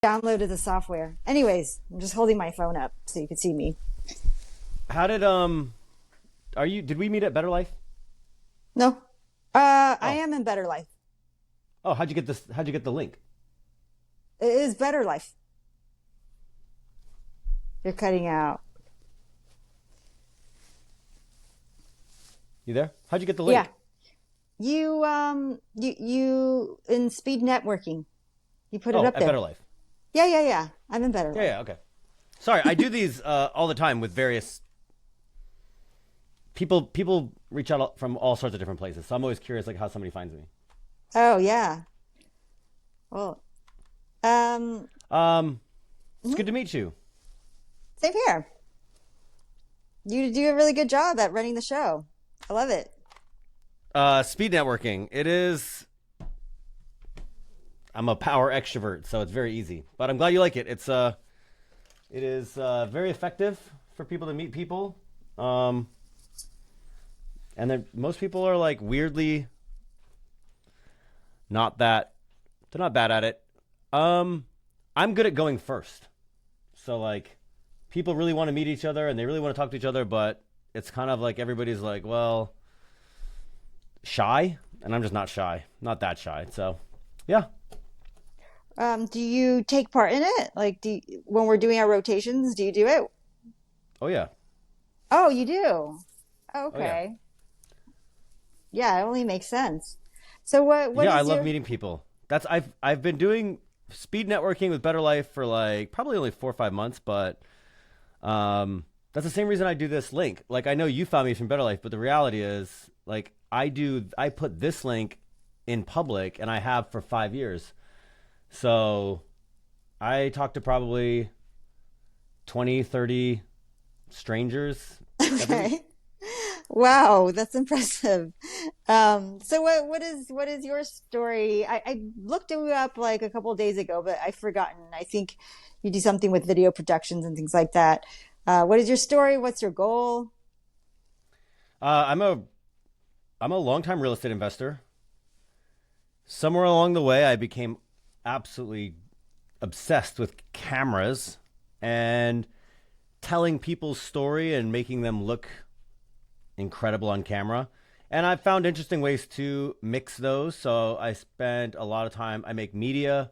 Downloaded the software. Anyways, I'm just holding my phone up so you can see me. How did are you did we meet at Better Life? No, I Oh. am in Better Life. Oh, how'd you get this? How'd you get the link? It is Better Life. You're cutting out. You there? How'd you get the Yeah, link? you in speed networking. You put it Oh, up at there. Better Life. Yeah, yeah, yeah. I'm in Better Yeah, Life. yeah, okay. Sorry, I do these all the time with various people. People reach out from all sorts of different places, so I'm always curious, like how somebody finds me. Oh yeah. Well, um, It's good to meet you. same here. You do a really good job at running the show. I love it. Speed networking. It is. I'm a power extrovert, so it's very easy. But I'm glad you like it. It is very effective for people to meet people. Um, and then most people are like weirdly not that. They're not bad at it. Um, I'm good at going first. So like, people really want to meet each other and they really want to talk to each other, but it's kind of like everybody's like, well, shy, and I'm just not shy, not that shy. So, yeah. Do you take part in it? Like, when we're doing our rotations, do you do it? Oh yeah. Oh, you do. Oh yeah. Okay. Yeah, it only makes sense. So what Yeah, I is love your meeting people. I've been doing speed networking with Better Life for like probably only 4 or 5 months, but that's the same reason I do this link. Like I know you found me from Better Life, but the reality is like I put this link in public and I have for 5 years. So I talk to probably 20, 30 strangers every week. okay? Wow, that's impressive. So what is your story? I looked you up like a couple of days ago, but I've forgotten. I think you do something with video productions and things like that. What is your story? What's your goal? I'm a longtime real estate investor. Somewhere along the way, I became absolutely obsessed with cameras and telling people's story and making them look incredible on camera. And I've found interesting ways to mix those. So I spent a lot of time, I make media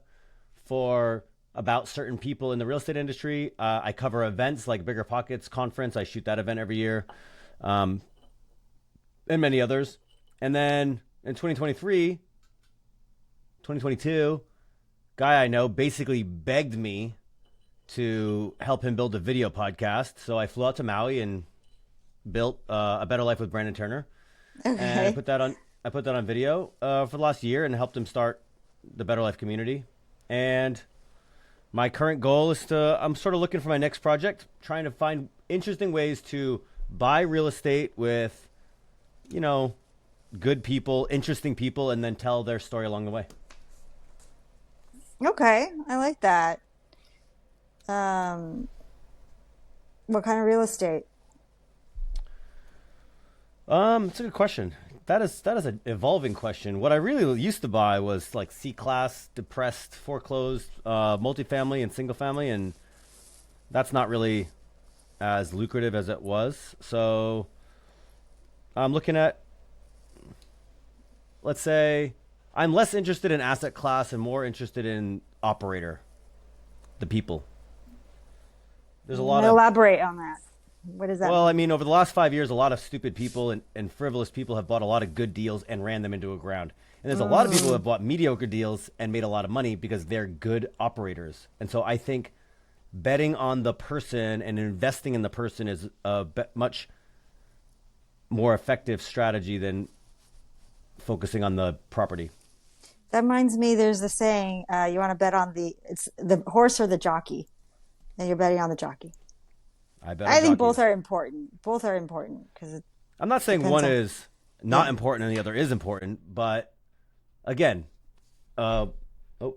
for about certain people in the real estate industry. I cover events like Bigger Pockets Conference. I shoot that event every year, um, and many others. And then in 2023, 2022, guy I know basically begged me to help him build a video podcast. So I flew out to Maui and built A Better Life with Brandon Turner, and Okay. I put that on video for the last year and helped him start the Better Life community. And my current goal is I'm sort of looking for my next project, trying to find interesting ways to buy real estate with, you know, good people, interesting people, and then tell their story along the way. Okay, I like that. Um, what kind of real estate? It's a good question. That is an evolving question. What I really used to buy was like C class, depressed, foreclosed, multifamily and single family, and that's not really as lucrative as it was. So I'm looking at, let's say, I'm less interested in asset class and more interested in operator, the people. There's a lot of, Elaborate on that. What does that well, I mean? mean, over the last 5 years, a lot of stupid people and frivolous people have bought a lot of good deals and ran them into a ground. And there's a lot of people who Mm, have bought mediocre deals and made a lot of money because they're good operators. And so I think betting on the person and investing in the person is a much more effective strategy than focusing on the property. that reminds me, there's a saying, you want to bet on it's the horse or the jockey, and you're betting on the jockey. I bet on I think both jockeys. are important. Both are important because it I'm not saying depends one on, is not yeah. important and the other is important, but again, uh, oh,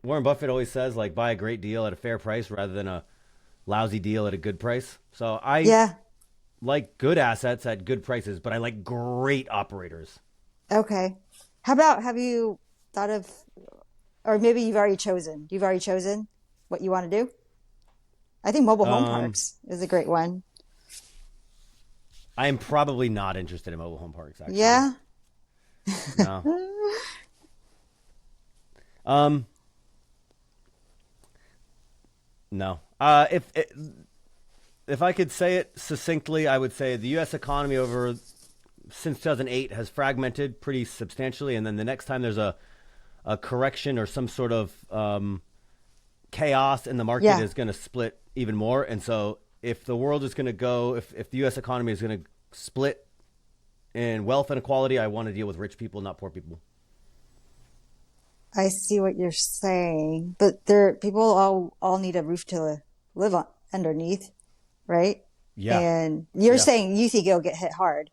Warren Buffett always says like buy a great deal at a fair price rather than a lousy deal at a good price. So I Yeah. like good assets at good prices, but I like great operators. Okay. How about have you thought of Or maybe you've already chosen. You've already chosen what you want to do. I think mobile home Um, parks is a great one. I am probably not interested in mobile home parks, actually. Yeah. No. Um, no. If I could say it succinctly, I would say the U.S. economy over since 2008 has fragmented pretty substantially, and then the next time there's a correction or some sort of chaos in the market Yeah. is going to split even more. And so, if the world is going to go, if the U.S. economy is going to split in wealth inequality, I want to deal with rich people, not poor people. I see what you're saying, but there people all need a roof to live on underneath, right? Yeah, And you're yeah. saying you think it'll get hit hard.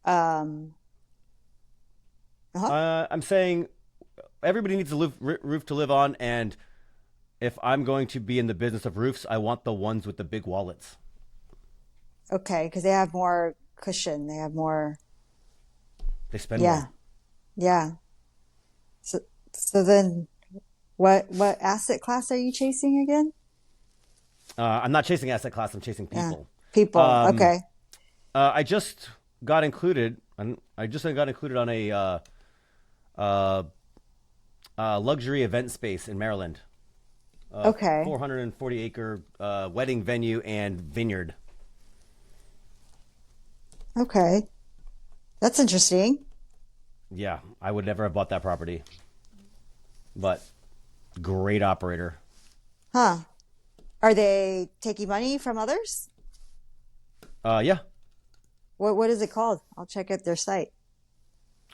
Um, uh-huh. I'm saying everybody needs a roof to live on, and if I'm going to be in the business of roofs, I want the ones with the big wallets. Okay, because they have more cushion. They have more. They spend more. Yeah, yeah. So so then what asset class are you chasing again? I'm not chasing asset class. I'm chasing Yeah, people. people. Um, Okay. I just got included. I just got included on a uh, luxury event space in Maryland. Okay. 440-acre wedding venue and vineyard. Okay. That's interesting. Yeah, I would never have bought that property, but great operator. Huh. Are they taking money from others? Yeah, What is it called? I'll check out their site.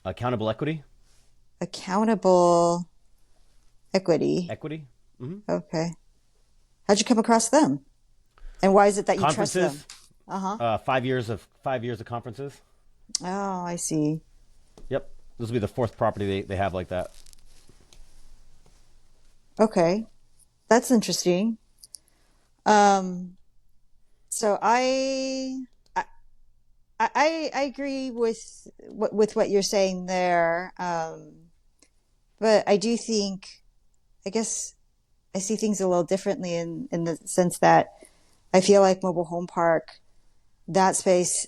accountable equity. Accountable equity. Equity. Hmm. Okay. How'd you come across them? And why is it that you trust them? Conferences. Uh-huh. 5 years of conferences. Oh, I see. Yep, this will be the fourth property they have like that. Okay. That's interesting. Um, so I agree with what you're saying there. But I do think I guess I see things a little differently in the sense that I feel like mobile home park, that space,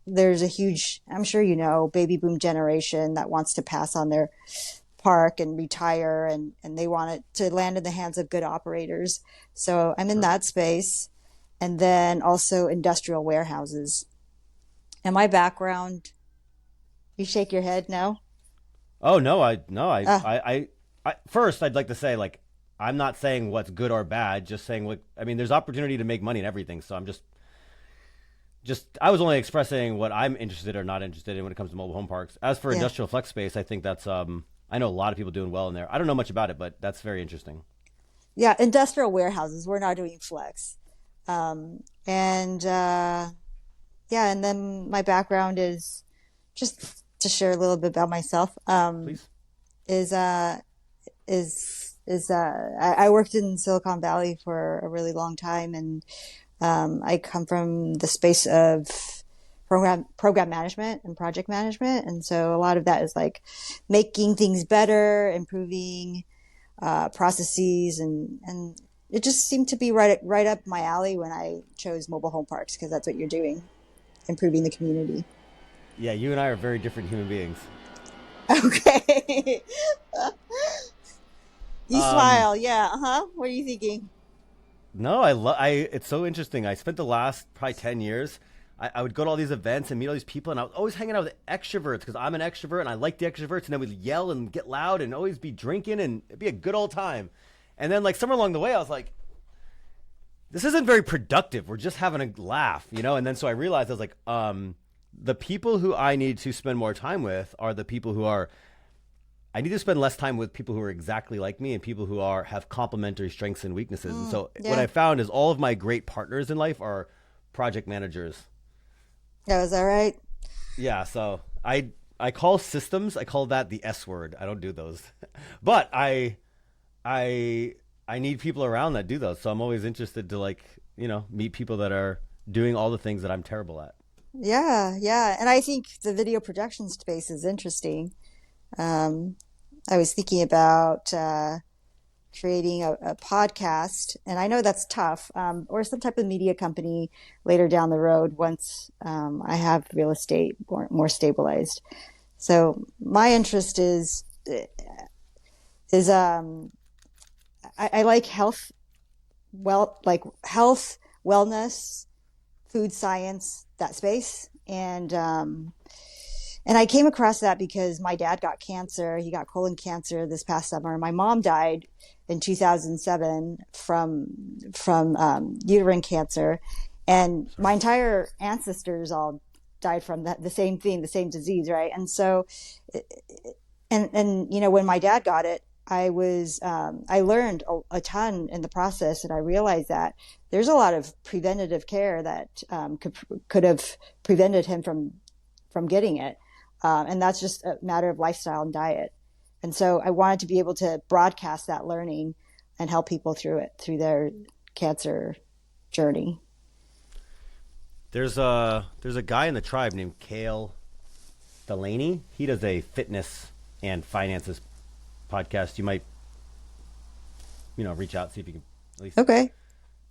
there's a huge, I'm sure you know, baby boom generation that wants to pass on their park and retire and they want it to land in the hands of good operators. So I'm in Sure. that space. And then also industrial warehouses. And my background, you shake your head, no? Oh no, I no, Ah, first I'd like to say like I'm not saying what's good or bad, just saying what I mean. There's opportunity to make money and everything, so I'm just I was only expressing what I'm interested or not interested in when it comes to mobile home parks. As for yeah. industrial flex space, I think that's I know a lot of people doing well in there. I don't know much about it, but that's very interesting. Yeah, industrial warehouses. We're not doing flex. And yeah, and then my background is just to share a little bit about myself. Please. Is I worked in Silicon Valley for a really long time, and I come from the space of program management and project management, and so a lot of that is like making things better, improving processes, and it just seemed to be right up my alley when I chose mobile home parks because that's what you're doing, improving the community. Yeah, you and I are very different human beings. Okay. You Um, smile. Yeah. Uh-huh. What are you thinking? no, I love. I It's so interesting. I spent the last probably 10 years. I would go to all these events and meet all these people, and I was always hanging out with extroverts because I'm an extrovert and I like the extroverts, and then we'd yell and get loud and always be drinking and it'd be a good old time. And then like somewhere along the way, I was like, this isn't very productive. We're just having a laugh, you know. And then so I realized I was like, the people who I need to spend more time with are the people who are I need to spend less time with people who are exactly like me and people who are have complementary strengths and weaknesses. And so what Yeah. I found is all of my great partners in life are project managers. Yeah, is that right? Yeah, so I call systems, I call that the S word. I don't do those. But I I need people around that do those. So I'm always interested to like, meet people that are doing all the things that I'm terrible at. Yeah, yeah. And I think the video production space is interesting. Um, I was thinking about creating a podcast, and I know that's tough, or some type of media company later down the road once I have real estate more stabilized. So my interest is I like health, like health, wellness, food science, that space, and I came across that because my dad got cancer. He got colon cancer this past summer. My mom died in 2007 from uterine cancer, and Sorry. my entire ancestors all died from the same thing, the same disease, right? And so, and you know, when my dad got it, I learned a ton in the process, and I realized that there's a lot of preventative care that could have prevented him from getting it. And that's just a matter of lifestyle and diet. And so I wanted to be able to broadcast that learning and help people through it, through their cancer journey. There's a guy in the tribe named Kale Delaney. He does a fitness and finances podcast. You might, reach out, see if you can at least Okay.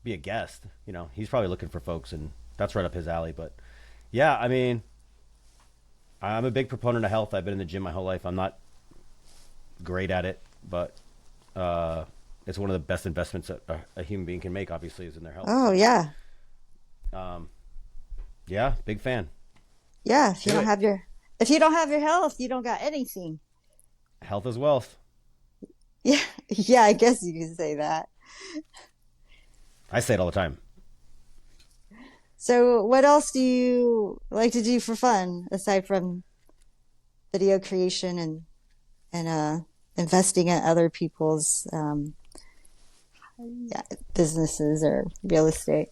be a guest. He's probably looking for folks, and that's right up his alley. But yeah, I mean, I'm a big proponent of health. I've been in the gym my whole life. I'm not great at it, but it's one of the best investments that a human being can make. Obviously, is in their health. Oh, So, yeah. um, yeah, big fan. Yeah. Do it. If you don't have your health, you don't got anything. Health is wealth. Yeah. Yeah. I guess you can say that. I say it all the time. So what else do you like to do for fun aside from video creation and investing in other people's yeah, businesses or real estate?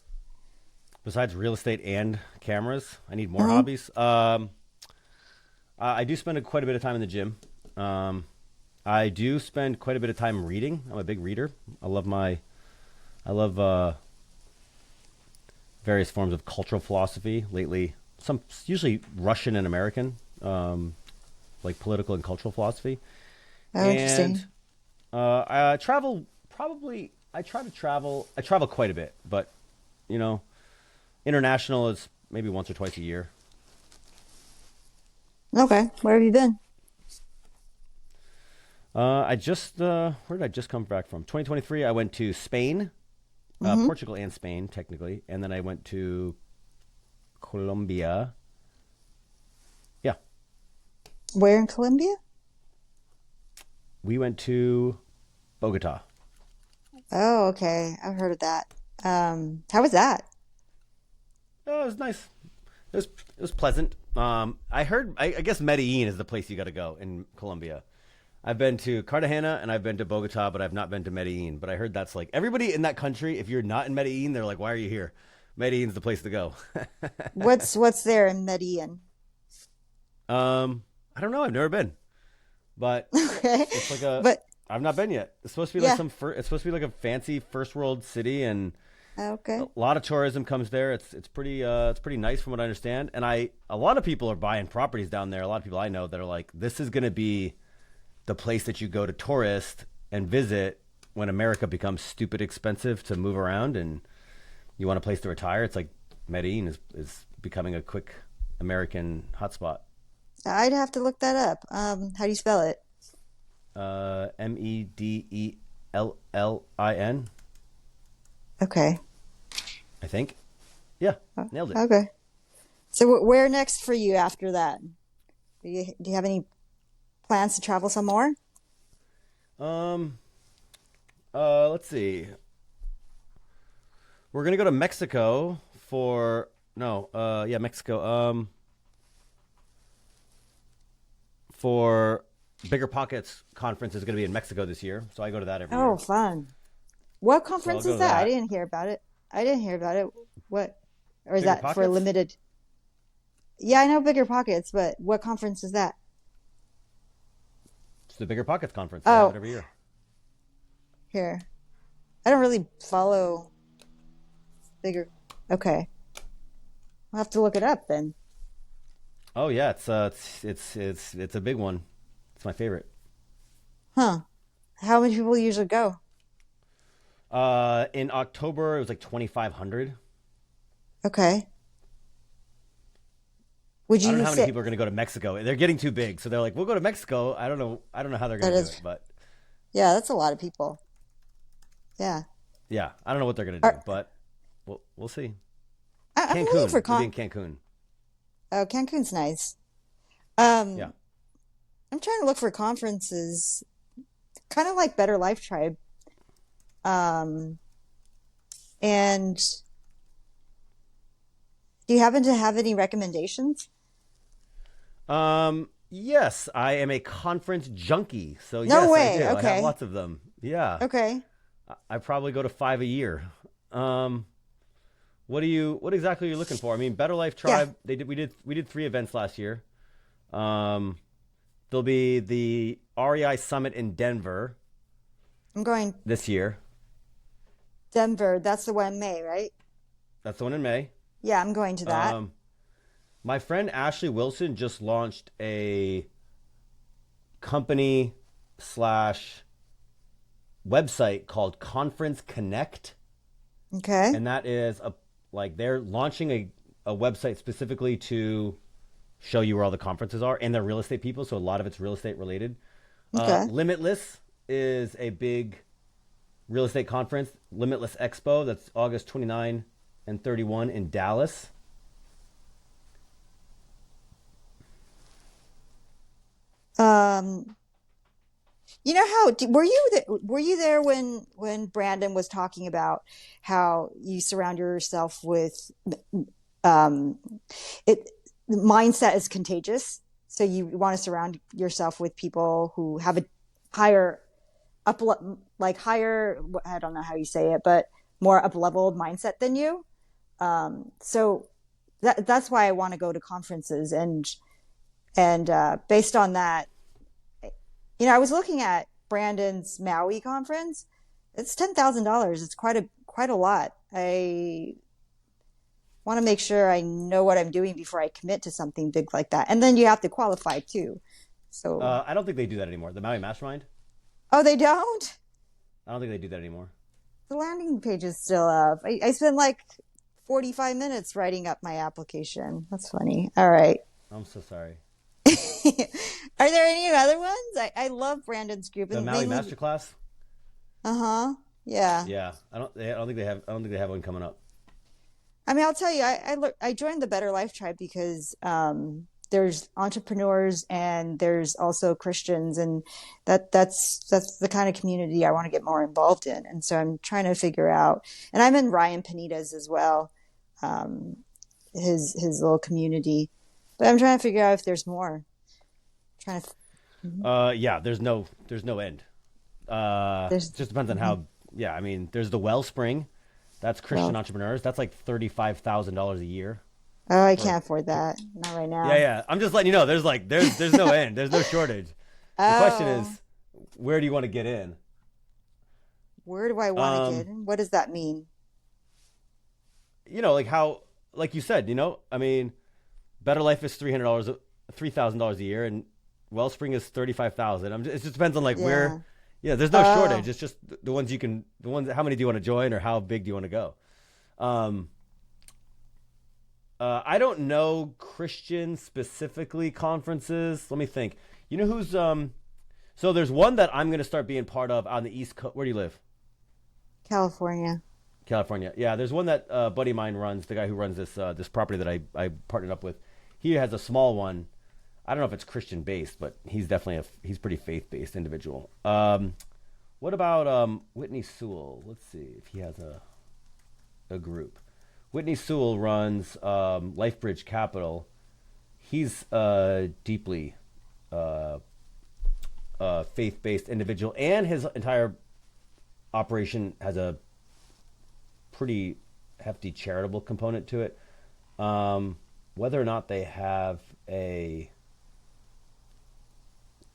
Besides real estate and cameras, I need more Hmm. hobbies. I do spend quite a bit of time in the gym. Um, I do spend quite a bit of time reading. I'm a big reader. I love various forms of cultural philosophy. Lately, some usually Russian and American, like political and cultural philosophy. Oh, And interesting. I travel. Probably, I try to travel. I travel quite a bit, but you know, international is maybe once or twice a year. Okay, where have you been? Where did I just come back from? 2023. I went to Spain, Hmm. Portugal, and Spain technically, and then I went to Colombia. Yeah, Where in Colombia? we went to Bogota. Oh, okay. I've heard of that. How was that? Oh, it was nice. It was pleasant. I heard. I guess Medellin is the place you got to go in Colombia. I've been to Cartagena and I've been to Bogota, but I've not been to Medellin. But I heard that's like everybody in that country. If you're not in Medellin, they're like, "Why are you here?" Medellin's the place to go. What's there in Medellin? I don't know. I've never been, but Okay, it's like a. but I've not been yet. It's supposed to be like yeah, some. It's supposed to be like a fancy first world city, and a okay. lot of tourism comes there. It's pretty nice from what I understand. And a lot of people are buying properties down there. A lot of people I know that are like, this is going to be the place that you go to tourist and visit when America becomes stupid expensive to move around and you want a place to retire. It's like Medellin is becoming a quick American hotspot. I'd have to look that up. How do you spell it? Medellin, Okay. I think. Yeah, Oh, nailed it. okay. So where next for you after that? Do you have any plans to travel some more? Um, let's see. We're gonna go to Mexico for no, yeah, Mexico. For Bigger Pockets conference is gonna be in Mexico this year, so I go to that every Oh, year. fun. What So I'll conference go is to that? I that. didn't hear about it. I didn't hear about it. What? Or is Bigger that for a Pockets? limited? Yeah, I know Bigger Pockets, but what conference is that? It's the Bigger Pockets conference. They have it Oh, every year. here. I don't really follow Bigger. Okay. I'll have to look it up then. Oh yeah, it's a big one. It's my favorite. Huh. How many people usually go? In October, it was like 2,500. Okay. Would I don't know you how many say people are going to go to Mexico. They're getting too big, so they're like, "We'll go to Mexico." I don't know. I don't know how they're that going to do is, it, but yeah, that's a lot of people. Yeah. yeah, I don't know what they're going to do, Are, but we'll see. I'm looking for Cancun. They'll be in Cancun. oh, Cancun's nice. Yeah. Um, I'm trying to look for conferences, kind of like Better Life Tribe. Um, and do you happen to have any recommendations? Yes, I am a conference junkie, so No yes, I way. do. I have Okay. lots of them. Yeah, Okay. I probably go to 5 a year. Um, what exactly are you looking for? I mean, Better Life Yeah, Tribe. We did 3 events last year. Um, there'll be the REI Summit in Denver I'm going this year. Denver. That's the one in May, right? That's the one in May. Yeah, I'm going to that. Um, my friend Ashley Wilson just launched a company slash website called Conference Connect, Okay. and that is a like they're launching a website specifically to show you where all the conferences are, and they're real estate people, so a lot of it's real estate related. Okay. Limitless is a big real estate conference, Limitless Expo. That's August 29 and 31 in Dallas. Um, you know how were you were you there when Brandon was talking about how you surround yourself with um it mindset is contagious. So you want to surround yourself with people who have a higher up like higher I don't know how you say it, but more up leveled mindset than you. So that's why I want to go to conferences and based on that, I was looking at Brandon's Maui conference. It's $10,000. It's quite a lot. I want to make sure I know what I'm doing before I commit to something big like that. And then you have to qualify too. So, I don't think they do that anymore. The Maui Mastermind. oh, they don't? I don't think they do that anymore. The landing page is still up. I spent like 45 minutes writing up my application. That's funny. All right. I'm so sorry. Are there any other ones? I love Brandon's group The and Maui mainly, Masterclass. uh-huh. Yeah. Yeah, I don't think they have. I don't think they have one coming up. I mean, I'll tell you, I joined the Better Life Tribe because there's entrepreneurs and there's also Christians, and that's the kind of community I want to get more involved in. And so I'm trying to figure out, and I'm in Ryan Panita's as well, um, his little community, but I'm trying to figure out if there's more. Trying to, mhm. Yeah, there's no end. There's It just depends on mhm. how. Yeah, I mean, there's the Wellspring. That's Christian Well, entrepreneurs. That's like $35,000 a year oh, I for. can't afford that, not right Yeah, now. yeah. I'm just letting you know. There's no end. There's no shortage. The question Oh, is, where do you want to get in? where do I want to get Um, in? What does that mean? like how, like you said, I mean, Better Life is $3,000 a year, and Wellspring is 35,000. It just depends on like where. Yeah. Yeah, there's no shortage. Oh, It's just the ones you can, the ones. How many do you want to join, or how big do you want to go? Um, I don't know Christian specifically conferences. Let me think. You know who's So there's one that I'm going to start being part of on the East Coast. Where do you live? California. California. Yeah, there's one that buddy of mine runs. The guy who runs this property that I partnered up with. He has a small one. I don't know if it's Christian based, but he's definitely he's pretty faith based individual. What about Whitney Sewell? Let's see if he has a group. Whitney Sewell runs LifeBridge Capital. He's deeply uh, faith based individual, and his entire operation has a pretty hefty charitable component to it. Whether or not they have a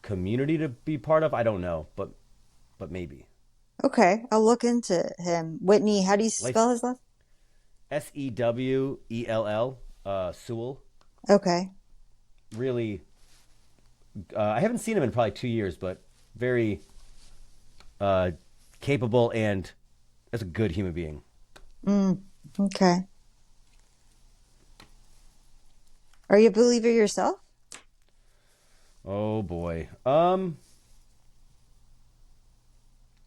community to be part of, I don't know, but maybe. Okay, I'll look into him. Whitney, how do you Life spell his last? Sewell, Sewell. Okay. Really, I haven't seen him in probably 2 years, but very uh, capable and as a good human being. Mm, okay. Are you a believer yourself? Oh boy.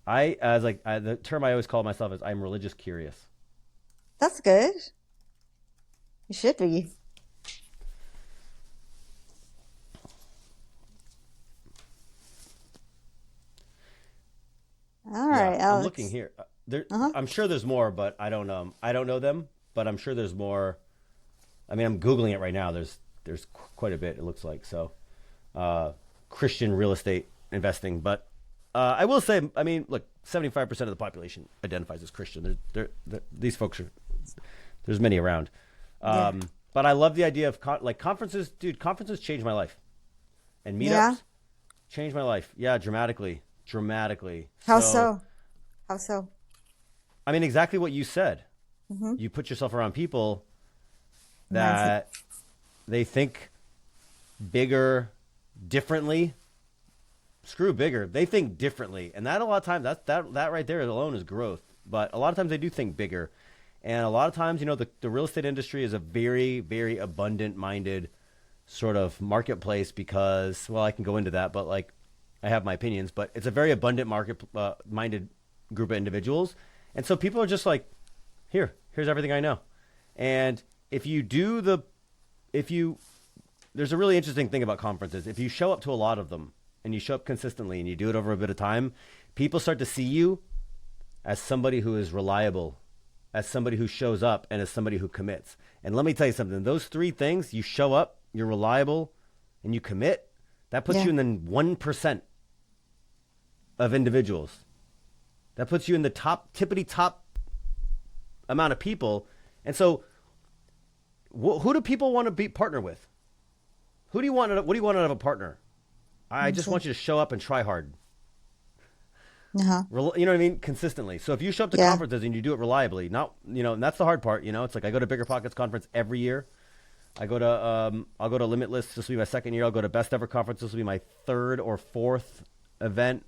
The term I always call myself is I'm religious curious. That's good. You should be. All Yeah, right, I'm looking Alex. here. There, Uh-huh. I'm sure there's more, but I don't know them, but I'm sure there's more. I mean, I'm googling it right now. There's quite a bit. It looks like so. Uh, Christian real estate investing, but I will say, I mean, look, 75% of the population identifies as Christian. These folks are there's many around. Yeah. But I love the idea of like conferences, dude. Conferences changed my life, and Yeah. meetups changed my life. Yeah, dramatically, dramatically. How So, so? How so? I mean, exactly what you said. Mm-hmm. You put yourself around people Mindset. that they think bigger, differently. Screw bigger. They think differently, and that a lot of times that right there alone is growth. But a lot of times they do think bigger, and a lot of times, the real estate industry is a very, very abundant minded sort of marketplace because, well, I can go into that, but like I have my opinions, but it's a very abundant market minded group of individuals, and so people are just like, here's everything I know, and if you do the if you there's a really interesting thing about conferences. If you show up to a lot of them and you show up consistently and you do it over a bit of time, people start to see you as somebody who is reliable, as somebody who shows up, and as somebody who commits. And let me tell you something, those three things, you show up, you're reliable, and you commit, that puts Yeah. you in the 1% of individuals. That puts you in the top, tippity top amount of people. And so, who do people want to be partner with? Who do you want? What do you want out of a partner? I just Okay. want you to show up and try hard. Uh-huh. You know what I mean? Consistently. So if you show up to Yeah. conferences and you do it reliably, not and that's the hard part. It's like I go to Bigger Pockets conference every year. I'll go to Limitless. This will be my second year. I'll go to Best Ever conference. This will be my third or fourth event.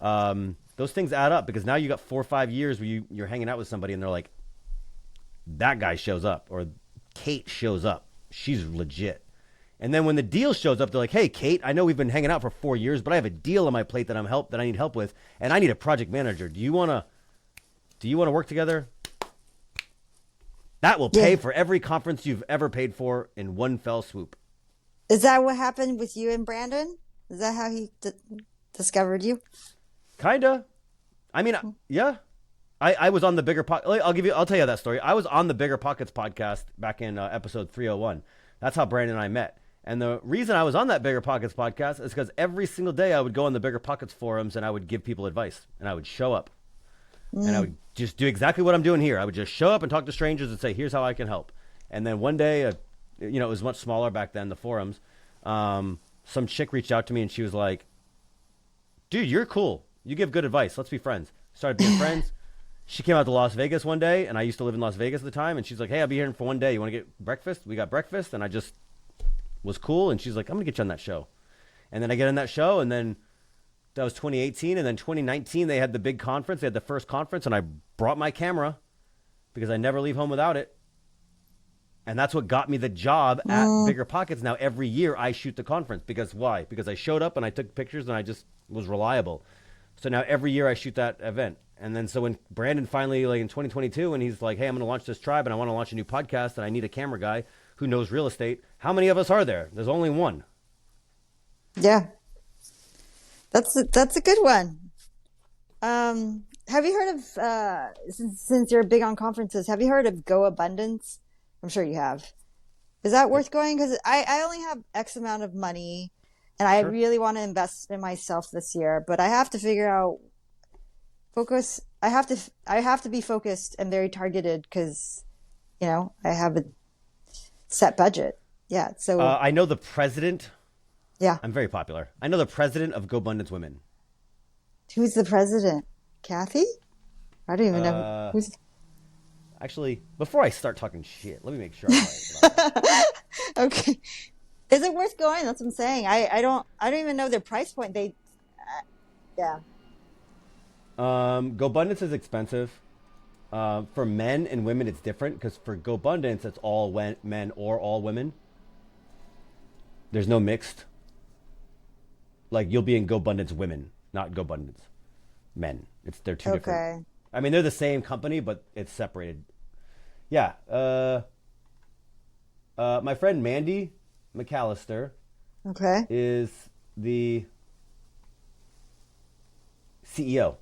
Those things add up because now you got 4 or 5 years where you're hanging out with somebody and they're like, that guy shows up or Kate shows up. She's legit. And then when the deal shows up, they're like, "Hey, Kate, I know we've been hanging out for 4 years, but I have a deal on my plate that I need help with, and I need a project manager. Do you wanna work together? That will pay Yeah. for every conference you've ever paid for in one fell swoop." Is that what happened with you and Brandon? Is that how he discovered you? Kinda. I mean, yeah. I was on the Bigger Pocket. I'll tell you that story. I was on the Bigger Pockets podcast back in episode 301. That's how Brandon and I met. And the reason I was on that Bigger Pockets podcast is because every single day I would go on the Bigger Pockets forums and I would give people advice and I would show up and I Mm. would just do exactly what I'm doing here. I would just show up and talk to strangers and say, "Here's how I can help." And then one day, it was much smaller back then, the forums. Some chick reached out to me and she was like, "Dude, you're cool. You give good advice. Let's be friends." Started being friends. She came out to Las Vegas one day, and I used to live in Las Vegas at the time. And she's like, "Hey, I'll be here for one day. You want to get breakfast?" We got breakfast, and I just was cool. And she's like, "I'm gonna get you on that show." And then I get on that show, and then that was 2018, and then 2019 they had the big conference. They had the first conference, and I brought my camera because I never leave home without it. And that's what got me the job at Mm. Bigger Pockets. Now every year I shoot the conference because why? Because I showed up and I took pictures and I just was reliable. So now every year I shoot that event. And then so when Brandon finally, like in 2022, and he's like, "Hey, I'm going to launch this tribe and I want to launch a new podcast and I need a camera guy who knows real estate." How many of us are there? There's only one. Yeah. That's a good one. Have you heard of since you're big on conferences, have you heard of Go Abundance? I'm sure you have. Is that worth going? Because I only have X amount of money and I Sure. really want to invest in myself this year, but I have to figure out focus. I have to be focused and very targeted because, I have a set budget. Yeah. So I know the president. yeah. I'm very popular. I know the president of Go Abundance Women. Who's the president? Kathy? I don't even know Uh, who's. Actually, before I start talking shit, let me make sure I'm right about that. Okay. Is it worth going? That's what I'm saying. I don't even know their price point. Yeah. Go Abundance is expensive. For men and women, it's different because for GoBundance, it's all men or all women. There's no mixed. Like you'll be in GoBundance women, not GoBundance men. They're two different. Okay. I mean, they're the same company, but it's separated. Yeah. My friend Mandy McAllister Okay. is the CEO.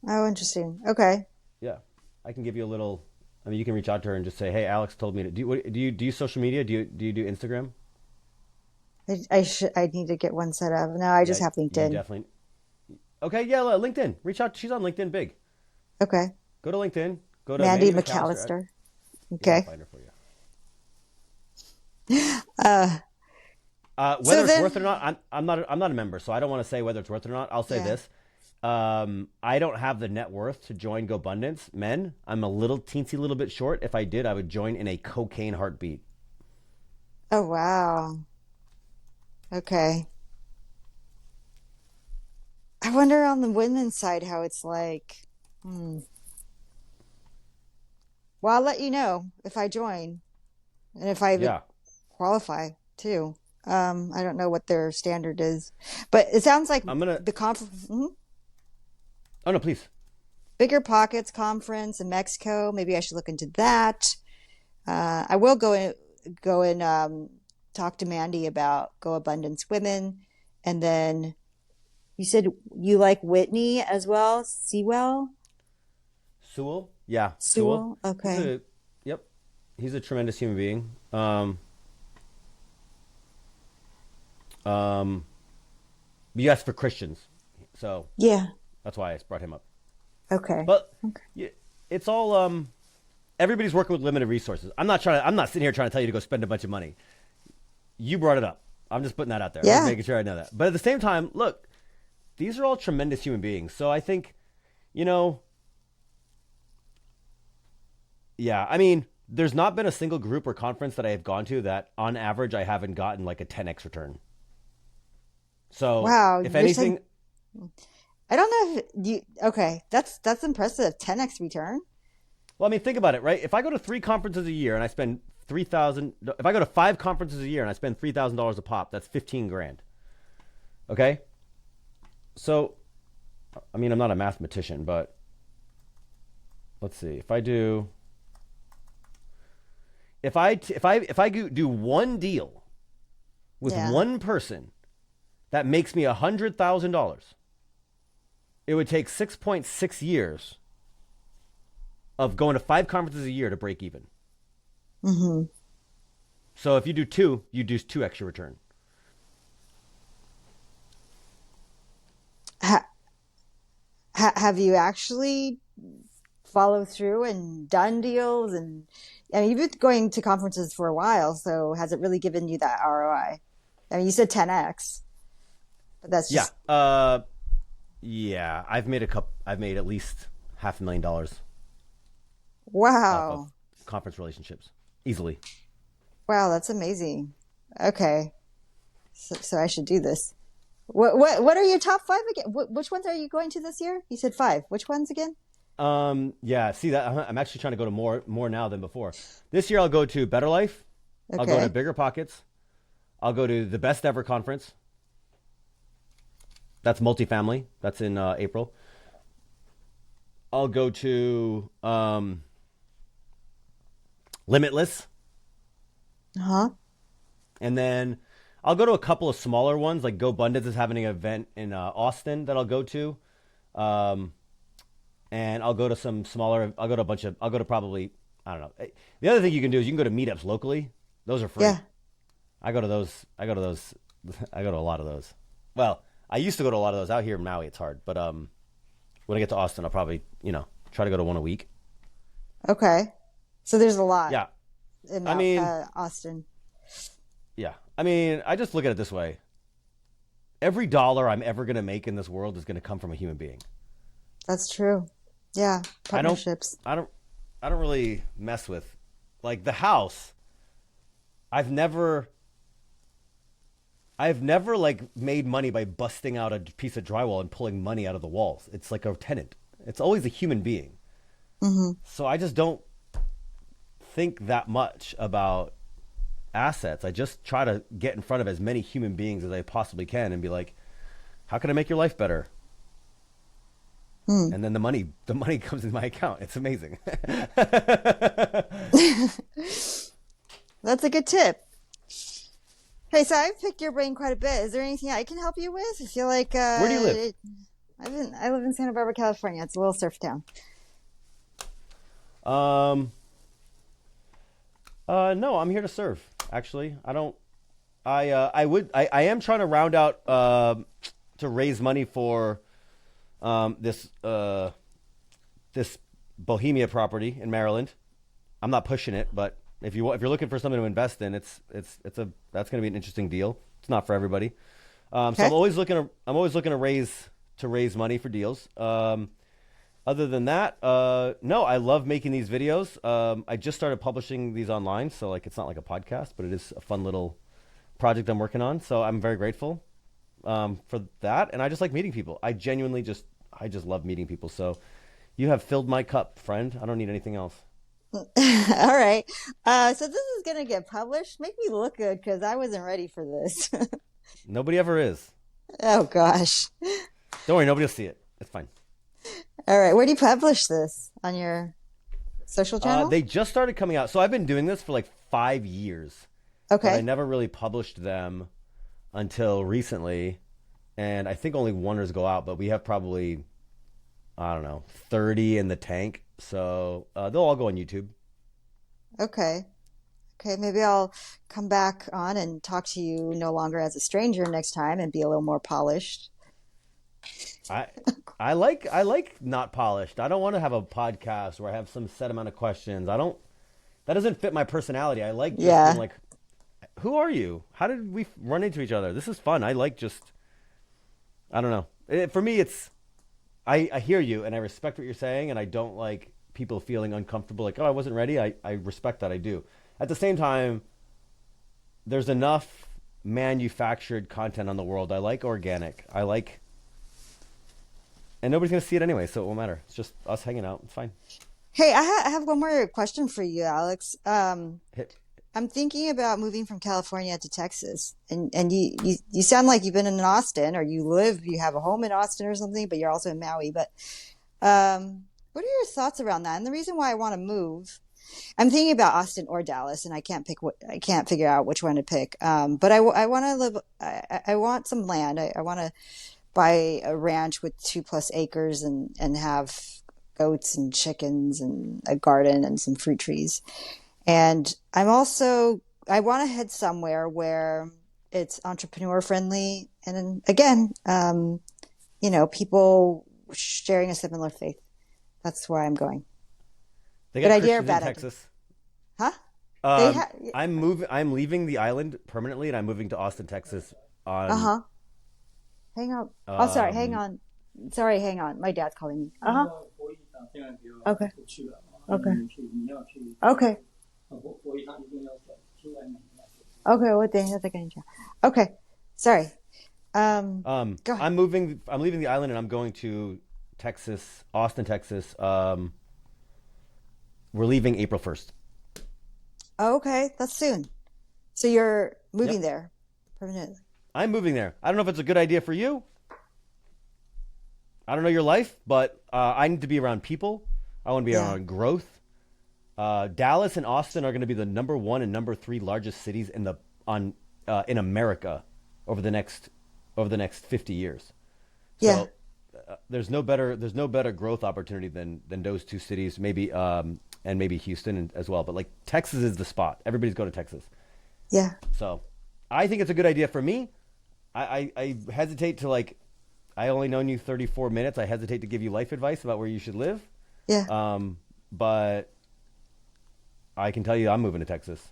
Oh, interesting. Okay. Yeah, I can give you a little. I mean, you can reach out to her and just say, "Hey, Alex told me to do. Do you social media? Do you do Instagram? I need to get one set up. No, I Yeah, just have you LinkedIn. definitely. Okay, yeah, LinkedIn. Reach out. She's on LinkedIn big. Okay. Go to LinkedIn. Go to Mandy Mandy McAllister. McAllister. Yeah, I'll Okay. find her for you. Uh, so Whether it's worth then, it or not, I'm not a member, so I don't want to say whether it's worth it or not. I'll say yeah. this: I don't have the net worth to join GoBundance. Men, I'm a little teensy little bit short. If I did, I would join in a cocaine heartbeat. Oh, wow. Okay. I wonder on the women's side how it's like. Hmm. Well, I'll let you know if I join and if I even Yeah, qualify too. I don't know what their standard is, but it sounds like I'm gonna. the conference, Oh no, please. Bigger Pockets conference in Mexico. Maybe I should look into that. I will go and talk to Mandy about Go Abundance Women, and then you said you like Whitney as well, Sewell, Sewell? Yeah, Sewell. Sewell. He's Okay, a yep. He's a tremendous human being. Um, you asked for Christians, so yeah, that's why I brought him up. okay, But okay, yeah, it's all everybody's working with limited resources. I'm not sitting here trying to tell you to go spend a bunch of money. You brought it up. I'm just putting that out there. I'm just yeah. making sure I know that. But at the same time, look, these are all tremendous human beings. So I think, you know, yeah, I mean, there's not been a single group or conference that I have gone to that on average I haven't gotten like a 10x return. So Wow, if you're saying anything, I don't know if you. Okay, that's impressive. 10x return. well, I mean, think about it, right? If I go to 3 conferences a year and I spend 3,000, if I go to 5 conferences a year and I spend $3,000 a pop, that's 15 grand. Okay. So, I mean, I'm not a mathematician, but let's see. If I do one deal with Yeah. one person that makes me $100,000, it would take 6.6 years of going to 5 conferences a year to break even. Mm-hmm. So if you do two, you do two extra return. Ha have you actually followed through and done deals? And I mean, you've been going to conferences for a while, so has it really given you that ROI? I mean, you said 10x, but that's Yeah. just Yeah. I've made at least $500,000 off of wow. conference relationships easily. Wow, that's amazing. Okay, so I should do this. What are your top five again? Which ones are you going to this year? You said five. Which ones again? Yeah. See that I'm actually trying to go to more now than before. This year I'll go to Better Life. I'll go to Okay. Bigger Pockets. I'll go to the Best Ever Conference. That's multifamily. That's in April. I'll go to Limitless, Uh-huh. and then I'll go to a couple of smaller ones. Like GoBundance is having an event in Austin that I'll go to, um, and I'll go to some smaller. I'll go to a bunch of. I'll go to probably. I don't know. The other thing you can do is you can go to meetups locally. Those are free. Yeah. I go to those. I go to those. I go to a lot of those. Well, I used to go to a lot of those. Out here in Maui, it's hard. But when I get to Austin, I'll probably try to go to one a week. Okay. So there's a lot Yeah. in I mean, Austin. yeah. I mean, I just look at it this way. Every dollar I'm ever gonna make in this world is gonna come from a human being. That's true. Yeah. I don't. Partnerships. I don't. I don't really mess with like the house. I've never. I've never like made money by busting out a piece of drywall and pulling money out of the walls. It's like a tenant. It's always a human being. Hmm. So I just don't think that much about assets. I just try to get in front of as many human beings as I possibly can and be like, how can I make your life better? Hmm. And then the money comes in my account. It's amazing. That's a good tip. Hey, so I've picked your brain quite a bit. Is there anything I can help you with? I feel like Where do you live? I live in Santa Barbara, California. It's a little surf town. Um, no, I'm here to serve. Actually, I don't. I am trying to round out to raise money for this Bohemia property in Maryland. I'm not pushing it, but if you're looking for something to invest in, it's a that's going to be an interesting deal. It's not for everybody. So Okay. I'm always looking to raise money for deals. Other than that, no, I love making these videos. I just started publishing these online, so like it's not like a podcast, but it is a fun little project I'm working on. So I'm very grateful for that, and I just like meeting people. I just love meeting people. So you have filled my cup, friend. I don't need anything else. All right. So this is gonna get published. Make me look good because I wasn't ready for this. Nobody ever is. Oh gosh. Don't worry, nobody will see it. It's fine. All right. Where do you publish this? On your social channel? They just started coming out. So I've been doing this for like 5 years, but I Okay. never really published them until recently. And I think only oneers go out, but we have probably, I don't know, 30 in the tank. So they'll all go on YouTube. Okay. Okay. Maybe I'll come back on and talk to you no longer as a stranger next time and be a little more polished. I I like not polished. I don't want to have a podcast where I have some set amount of questions. I don't that doesn't fit my personality. I like just being Yeah. like, who are you? How did we run into each other? This is fun. I like just I don't know. For me it's I hear you and I respect what you're saying and I don't like people feeling uncomfortable like, oh, I wasn't ready. I respect that. I do. At the same time, there's enough manufactured content on the world. I like organic. I like and nobody's gonna see it anyway, so it won't matter. It's just us hanging out. It's fine. Hey, I have one more question for you, Alex. Hit. I'm thinking about moving from California to Texas, and you sound like you've been in Austin, or you have a home in Austin or something, but you're also in Maui. But what are your thoughts around that? And the reason why I want to move, I'm thinking about Austin or Dallas, and I can't figure out which one to pick. But I want to live. I want some land. I want to buy a ranch with 2+ acres and have goats and chickens and a garden and some fruit trees. And I want to head somewhere where it's entrepreneur friendly. And then, again, people sharing a similar faith. That's where I'm going. They Good got idea or Christians in bad idea? Texas. Huh? They have, I'm moving. I'm leaving the island permanently, and I'm moving to Austin, Texas. On uh-huh. Hang on. Oh, sorry. Hang um, on. Sorry. Hang on. My dad's calling me. Uh-huh. Okay. Okay. Okay. Okay. Okay. Sorry. Go ahead. I'm moving. I'm leaving the island, and I'm going to Texas, Austin, Texas. We're leaving April 1st. Oh, okay. That's soon. So you're moving Yep, there permanently. I'm moving there. I don't know if it's a good idea for you. I don't know your life, but I need to be around people. I want to be Yeah. around growth. Dallas and Austin are going to be the number one and number three largest cities in America over the next 50 years. Yeah. So there's no better growth opportunity than those two cities, maybe and maybe Houston as well. But like Texas is the spot. Everybody's going to Texas. Yeah. So I think it's a good idea for me. I hesitate to like. I only known you 34 minutes. I hesitate to give you life advice about where you should live. Yeah. But I can tell you I'm moving to Texas.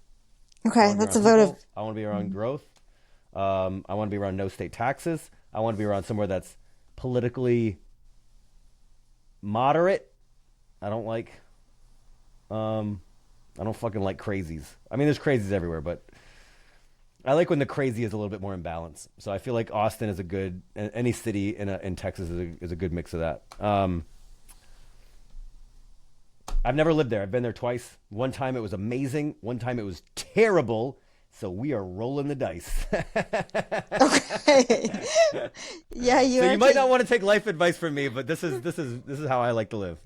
I Okay. want to be That's a around vote of. people. I want to be around growth. I want to be around no state taxes. I want to be around somewhere that's politically moderate. I don't like. I don't fucking like crazies. I mean, there's crazies everywhere, but I like when the crazy is a little bit more in balance. So I feel like Austin is a good. Any city in Texas is a good mix of that. I've never lived there. I've been there twice. One time it was amazing. One time it was terrible. So we are rolling the dice. Okay. Yeah, you So are. you might not want to take life advice from me, but this is how I like to live.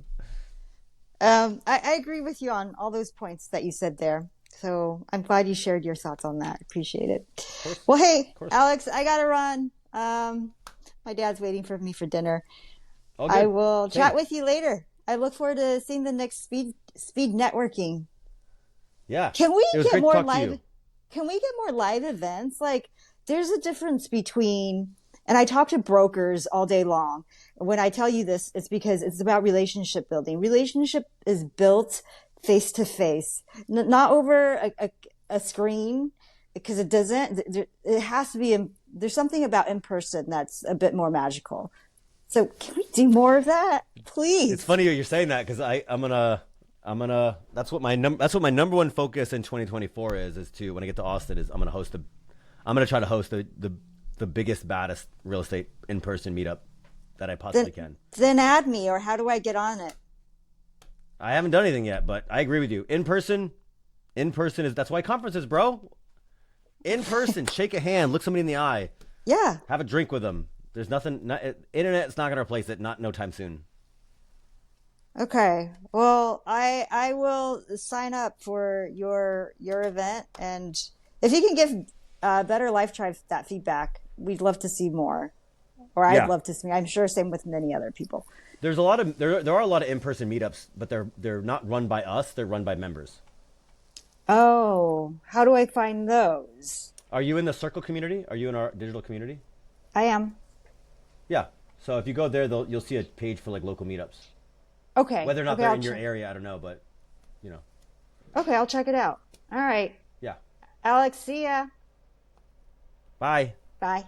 I agree with you on all those points that you said there. So I'm glad you shared your thoughts on that. Appreciate it. Of course. Well, hey, Of course. Alex, I gotta run. My dad's waiting for me for dinner. All I good. will Same. chat with you later. I look forward to seeing the next speed networking. Yeah. Can we It was get great to more talk to live? you. Can we get more live events? Like, there's a difference between, and I talk to brokers all day long. When I tell you this, it's because it's about relationship building. Relationship is built face to face, not over a screen, because it doesn't, it has to be, there's something about in person that's a bit more magical. So can we do more of that, It's please? funny you're saying that because I'm gonna that's what my number one focus in 2024 is to when I get to Austin is I'm gonna try to host the biggest baddest real estate in person meetup that I Then, possibly can. then add me, or how do I get on it? I haven't done anything yet, but I agree with you. In person is that's why conferences, bro. In person, shake a hand, look somebody in the eye, Yeah. have a drink with them. There's nothing. Internet's not gonna replace it. Not no time soon. Okay. Well, I will sign up for your event, and if you can give Better Life Tribe that feedback, we'd love to see more. Or I'd Yeah. love to see. I'm sure same with many other people. There's a lot of there are a lot of in person meetups, but they're not run by us. They're run by members. Oh, how do I find those? Are you in the Circle community? Are you in our digital community? I am. Yeah. So if you go there, you'll see a page for like local meetups. Okay. Whether or not Okay, they're in your area, I don't know, but you know, Okay, I'll check it out. All right. yeah. Alex, see ya. Bye. Bye.